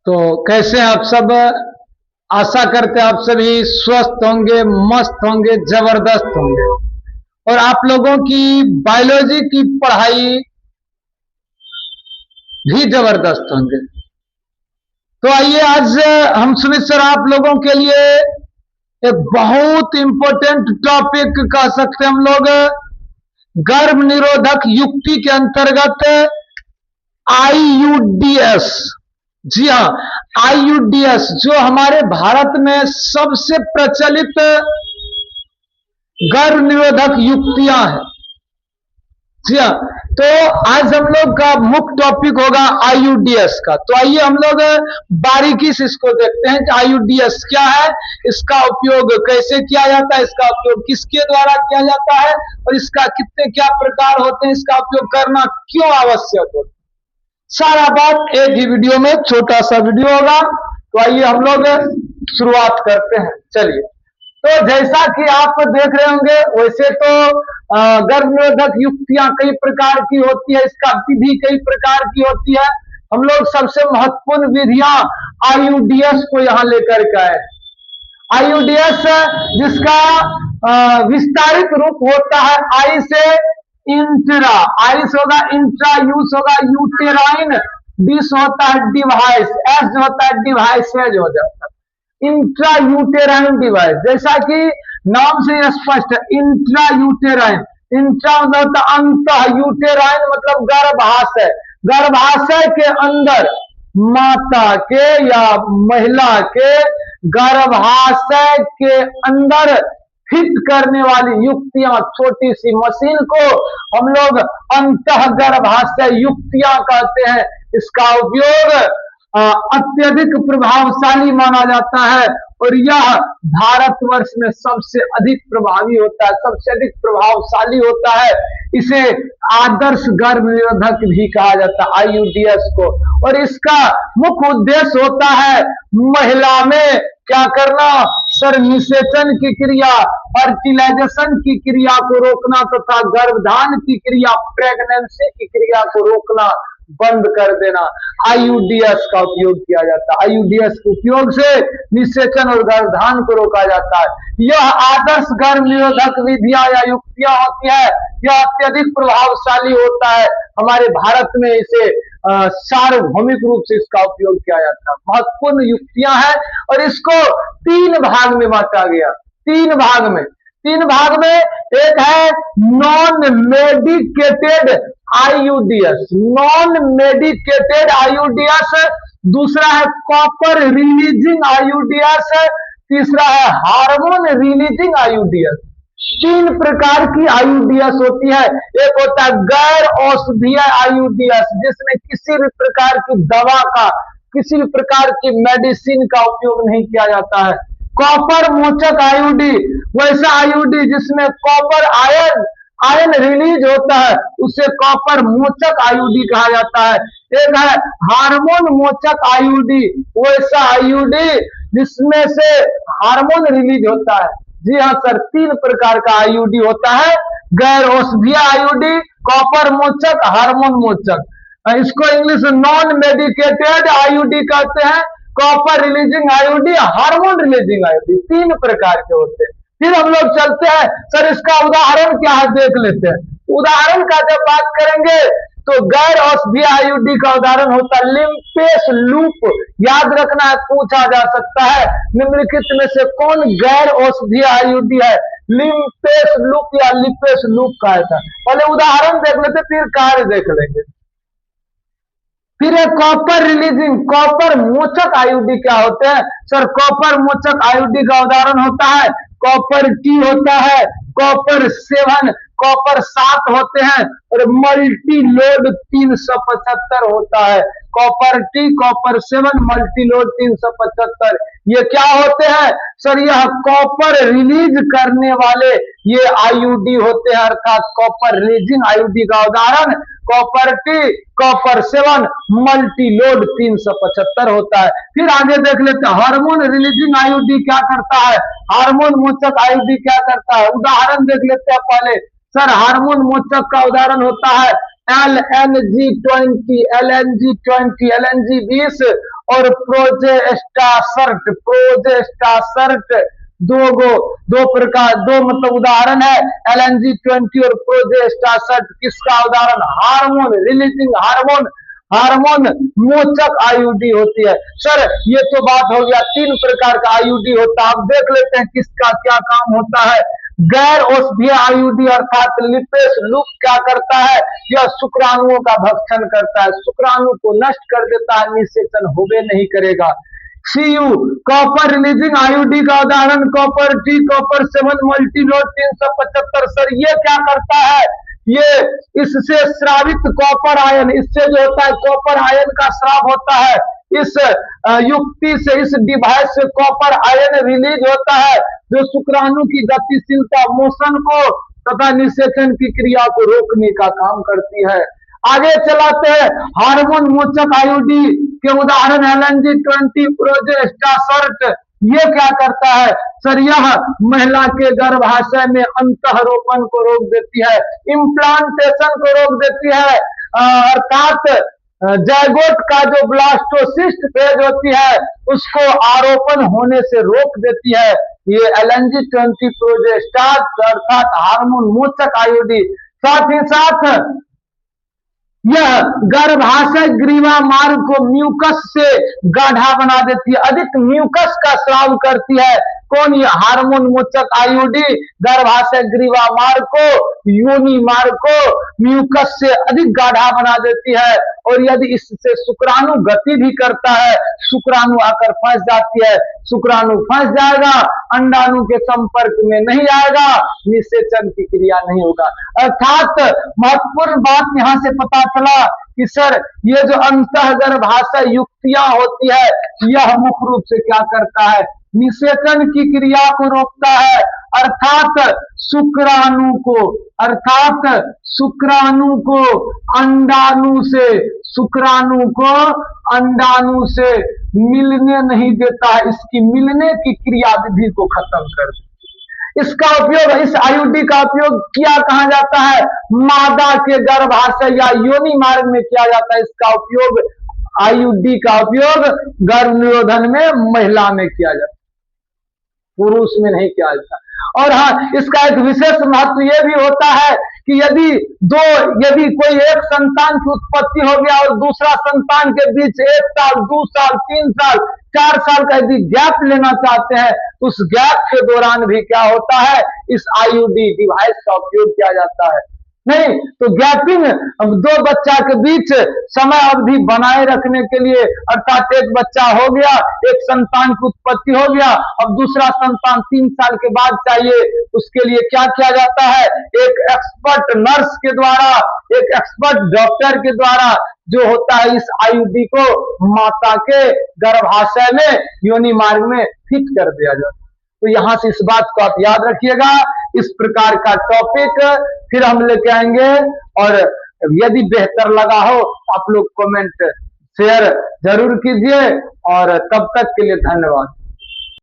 तो कैसे हैं आप सब। आशा करते हैं आप सभी स्वस्थ होंगे, मस्त होंगे, जबरदस्त होंगे और आप लोगों की बायोलॉजी की पढ़ाई भी जबरदस्त होंगे। तो आइए आज हम सुमित सर आप लोगों के लिए एक बहुत इंपॉर्टेंट टॉपिक कह सकते हैं हम लोग, गर्भ निरोधक युक्ति के अंतर्गत आईयूडीएस। जी हाँ, आईयूडीएस जो हमारे भारत में सबसे प्रचलित गर्भ निरोधक युक्तियां हैं। जी हाँ, तो आज हम लोग का मुख्य टॉपिक होगा आईयूडीएस का। तो आइए हम लोग बारीकी से इसको देखते हैं कि आईयूडीएस क्या है, इसका उपयोग कैसे किया जाता है, इसका उपयोग किसके द्वारा किया जाता है और इसका कितने क्या प्रकार होते हैं, इसका उपयोग करना क्यों आवश्यक होता है। सारा बात एक ही वीडियो में, छोटा सा वीडियो होगा। तो आइए हम लोग शुरुआत करते हैं। चलिए, तो जैसा कि आप देख रहे होंगे वैसे तो गर्भ निरोधक युक्तियां कई प्रकार की होती है, इसका विधि कई प्रकार की होती है। हम लोग सबसे महत्वपूर्ण विधियां आईयूडीएस को यहां लेकर के आए। आईयूडीएस जिसका विस्तारित रूप होता है आई से इंट्रा, आइस होगा, इंट्रा यूस होगा, यूटेराइन, डिस होता है डिवाइस, एस जो होता है डिवाइस हो जाता है इंट्रा यूटेराइन डिवाइस। जैसा कि नाम से स्पष्ट है, इंट्रा यूटेराइन, इंट्रा मतलब अंतः, यूटेराइन मतलब गर्भाशय, गर्भाशय के अंदर माता के या महिला के गर्भाशय के अंदर फिट करने वाली युक्तियां, छोटी सी मशीन को हम लोग अंतः गर्भाशय युक्तियां कहते हैं। इसका उपयोग अत्यधिक प्रभावशाली माना जाता है और यह भारतवर्ष में सबसे अधिक प्रभावी होता है, सबसे अधिक प्रभावशाली होता है। इसे आदर्श गर्भ निरोधक भी कहा जाता है आईयूडीएस को। और इसका मुख्य उद्देश्य होता है महिला में क्या करना, सर निषेचन की क्रिया, फर्टिलाइजेशन की क्रिया को रोकना तथा गर्भधान की क्रिया, प्रेगनेंसी की क्रिया को रोकना, बंद कर देना। आईयूडीएस का उपयोग किया जाता है। आईयूडीएस के उपयोग से निषेचन और गर्भधान को रोका जाता है। यह आदर्श गर्भ निरोधक विधियां या युक्तियां होती है, यह अत्यधिक प्रभावशाली होता है। हमारे भारत में इसे सार्वभौमिक रूप से इसका उपयोग किया जाता है। महत्वपूर्ण युक्तियां हैं और इसको तीन भाग में बांटा गया, तीन भाग में एक है नॉन मेडिकेटेड आईयूडीएस, नॉन मेडिकेटेड आईयूडीएस, दूसरा है कॉपर रिलीजिंग आईयूडीएस, तीसरा है हार्मोन रिलीजिंग आईयूडीएस। तीन प्रकार की आईयूडीएस होती है। एक होता है गैर औषधीय आईयूडीएस, जिसमें किसी भी प्रकार की दवा का, किसी भी प्रकार की मेडिसिन का उपयोग नहीं किया जाता है। कॉपर मोचक आईयूडी, वैसा आईयूडी जिसमें कॉपर आयन रिलीज होता है, उसे कॉपर मोचक आईयूडी कहा जाता है। एक है हार्मोन मोचक आईयूडी, वैसा आईयूडी जिसमें से हार्मोन रिलीज होता है। जी हाँ सर, तीन प्रकार का आईयूडी होता है, गैर औषधीय आईयूडी, कॉपर मोचक, हार्मोन मोचक। इसको इंग्लिश नॉन मेडिकेटेड आईयूडी कहते हैं, copper releasing IUD, hormone releasing IUD, तीन प्रकार के होते हैं। फिर हम लोग चलते हैं, सर इसका उदाहरण क्या है देख लेते हैं। उदाहरण का जब बात करेंगे तो गैर औषधीय आईयूडी का उदाहरण होता है लिम्पेस लूप। याद रखना है, पूछा जा सकता है निम्नलिखित में से कौन गैर औषधीय आईयूडी है, लिम्पेस लूप या लिपेस लूप का है। पहले उदाहरण देख लेते फिर कार्य देख लेंगे। फिर है कॉपर रिलीजिंग, कॉपर मोचक आईयूडी क्या होते हैं, सर कॉपर मोचक आईयूडी का उदाहरण होता है कॉपर टी होता है, कॉपर 7, कॉपर 7 होते हैं और मल्टी लोड 375 होता है। Copper T, copper 7, multi load 375, ये क्या होते हैं, सर यह कॉपर रिलीज करने वाले ये आईयूडी होते हैं, अर्थात कॉपर रिलीजिंग आईयूडी का उदाहरण copper T, copper 7, multi load 375 होता है। फिर आगे देख लेते हैं हार्मोन रिलीजिंग आईयूडी क्या करता है, हार्मोन मोचक आईयूडी क्या करता है। उदाहरण देख लेते हैं पहले, सर हार्मोन मोचक का उदाहरण होता है LNG 20 और प्रोजेस्टासर्ट दो मतलब उदाहरण है। LNG 20 और प्रोजेस्टासर्ट किसका उदाहरण? हार्मोन रिलीजिंग हार्मोन मोचक आईयूडी होती है। सर ये तो बात हो गया 3 प्रकार का आईयूडी होता है। अब देख लेते हैं किसका क्या काम होता है। गैर औषधीय आईयूडी अर्थात लिपेस लूप क्या करता है? यह शुक्राणुओं का भक्षण करता है, शुक्राणु को नष्ट कर देता है, निषेचन होबे नहीं करेगा। Cu कॉपर रिलीजिंग आईयूडी का उदाहरण copper T, copper 7 Multiload 375। Sir ये क्या करता है? ये इससे स्रावित कॉपर आयन, इससे जो होता है कॉपर आयन का स्राव होता है। इस युक्ति से, इस डिवाइस से कॉपर आयन रिलीज होता है जो शुक्राणु की गतिशीलता मोशन को तथा निषेचन की क्रिया को रोकने का काम करती है। आगे चलाते हैं। हार्मोन मोचक आईयूडी के उदाहरण LNG 20 प्रोजेस्टासर्ट। ये क्या करता है? सर यह महिला के गर्भाशय में अंतःरोपण को रोक देती है, इम्प्लांटेशन को रोक देती है, अर्थात जायगोट का जो ब्लास्टोसिस्ट फेज होती है उसको आरोपण होने से रोक देती है। ये LNG 20 प्रोजेस्टाट अर्थात हार्मोन मोचक आईयूडी। साथ ही साथ यह गर्भाशय ग्रीवा मार्ग को म्यूकस से गाढ़ा बना देती है, अधिक म्यूकस का स्राव करती है। कौन? ये हार्मोन मोचक आईयूडी गर्भाशय ग्रीवा मार्ग को, योनि मार्ग को म्यूकस से अधिक गाढ़ा बना देती है। और यदि इससे शुक्राणु गति भी करता है, शुक्राणु आकर फंस जाती है, शुक्राणु फंस जाएगा, अंडाणु के संपर्क में नहीं आएगा, निषेचन की क्रिया नहीं होगा। अर्थात महत्वपूर्ण बात यहां से पता चला कि सर ये जो अंतःगर्भाशय युक्तियां होती है यह मुख्य रूप से क्या करता है? निषेचन की क्रिया को रोकता है। अर्थात शुक्राणु को अंडाणु से मिलने नहीं देता है, इसकी मिलने की क्रिया विधि को खत्म कर देता है। इसका उपयोग, इस आईयूडी का उपयोग किया कहा जाता है? मादा के गर्भाशय या योनि मार्ग में किया जाता है। इसका उपयोग, आईयूडी का उपयोग गर्भ निरोधन में महिला में किया जाता है, पुरुष में नहीं किया जाता। और हाँ, इसका एक विशेष महत्व यह भी होता है कि यदि कोई एक संतान की उत्पत्ति हो गया और दूसरा संतान के बीच 1 साल 2 साल 3 साल 4 साल का यदि गैप लेना चाहते हैं, उस गैप के दौरान भी क्या होता है? इस आईयूडी डिवाइस का उपयोग किया जाता है। नहीं तो गैपिंग, दो बच्चा के बीच समय अवधि बनाए रखने के लिए, अर्थात एक बच्चा हो गया, एक संतान की उत्पत्ति हो गया, अब दूसरा संतान 3 साल के बाद चाहिए, उसके लिए क्या किया जाता है? एक एक्सपर्ट नर्स के द्वारा, एक एक्सपर्ट डॉक्टर के द्वारा जो होता है इस आईयूडी को माता के गर्भाशय में, योनि मार्ग में फिट कर दिया जाता है। तो यहां से इस बात को आप याद रखिएगा। इस प्रकार का टॉपिक फिर हम लेके आएंगे, और यदि बेहतर लगा हो आप लोग कमेंट शेयर जरूर कीजिए, और तब तक के लिए धन्यवाद।